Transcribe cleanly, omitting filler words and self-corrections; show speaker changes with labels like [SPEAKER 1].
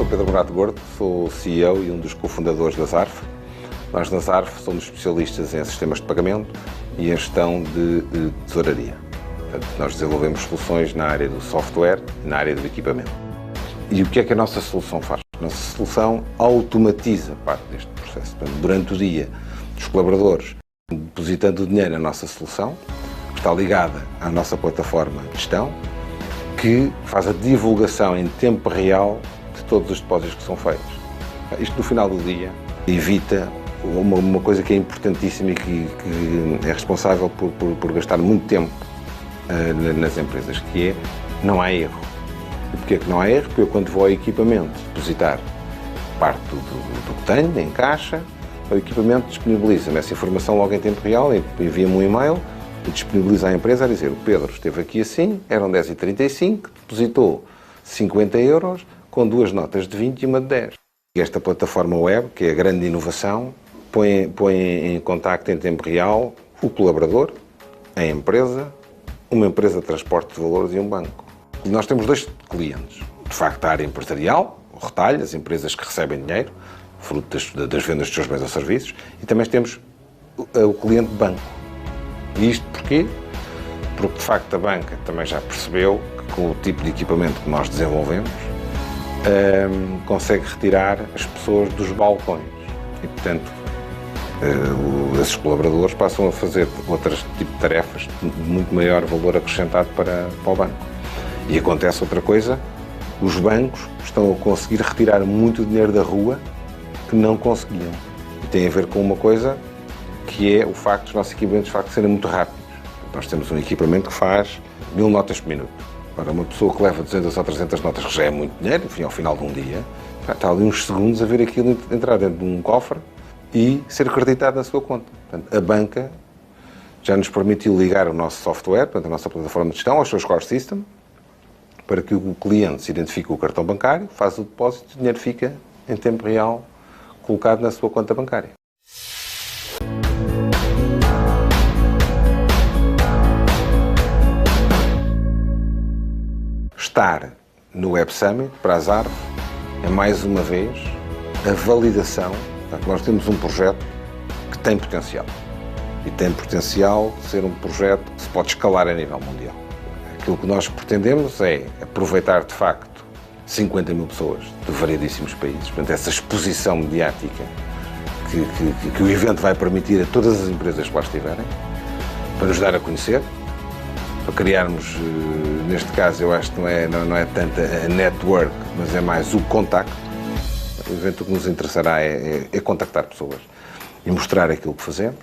[SPEAKER 1] sou Pedro Morato Gordo, sou CEO e um dos cofundadores da Zarf. Nós na Zarf somos especialistas em sistemas de pagamento e em gestão de tesouraria. Portanto, nós desenvolvemos soluções na área do software e na área do equipamento. E o que é que a nossa solução faz? A nossa solução automatiza parte deste processo. Portanto, durante o dia, os colaboradores depositando o dinheiro na nossa solução, que está ligada à nossa plataforma de gestão, que faz a divulgação em tempo real de todos os depósitos que são feitos. Isto, no final do dia, evita uma coisa que é importantíssima e que é responsável por gastar muito tempo nas empresas, que é não há erro. E porquê que não há erro? Porque eu, quando vou ao equipamento depositar parte do que tenho em caixa, o equipamento disponibiliza-me essa informação logo em tempo real, envia-me um e-mail e disponibiliza à empresa a dizer: o Pedro esteve aqui assim, eram 10h35, depositou 50 euros com 2 notas de 20 e uma de 10. E esta plataforma web, que é a grande inovação, põe em contacto em tempo real o colaborador, a empresa, uma empresa de transporte de valores e um banco. E nós temos 2 clientes. De facto, a área empresarial, o retalho, as empresas que recebem dinheiro, fruto das vendas dos seus bens ou serviços, e também temos o cliente banco. E isto porquê? Porque, de facto, a banca também já percebeu que, com o tipo de equipamento que nós desenvolvemos, consegue retirar as pessoas dos balcões. E, portanto, esses colaboradores passam a fazer outros tipos de tarefas de muito maior valor acrescentado para o banco. E acontece outra coisa: os bancos estão a conseguir retirar muito dinheiro da rua que não conseguiam. E tem a ver com uma coisa que é o facto dos nossos equipamentos de facto serem muito rápidos. Nós temos um equipamento que faz 1000 notas por minuto. Para uma pessoa que leva 200 ou 300 notas, que já é muito dinheiro, enfim, ao final de um dia, está ali uns segundos a ver aquilo entrar dentro de um cofre e ser acreditado na sua conta. Portanto, a banca já nos permitiu ligar o nosso software, portanto, a nossa plataforma de gestão, aos seus core system, para que o cliente se identifique com o cartão bancário, faz o depósito e o dinheiro fica em tempo real colocado na sua conta bancária. Estar no Web Summit para a Zarf é, mais uma vez, a validação. Portanto, nós temos um projeto que tem potencial. E tem potencial de ser um projeto que se pode escalar a nível mundial. Aquilo que nós pretendemos é aproveitar, de facto, 50 mil pessoas de variedíssimos países. Portanto, essa exposição mediática que o evento vai permitir a todas as empresas que lá estiverem, para nos dar a conhecer, para criarmos, neste caso, eu acho que não é tanto a network, mas é mais o contacto. O evento que nos interessará é contactar pessoas e mostrar aquilo que fazemos.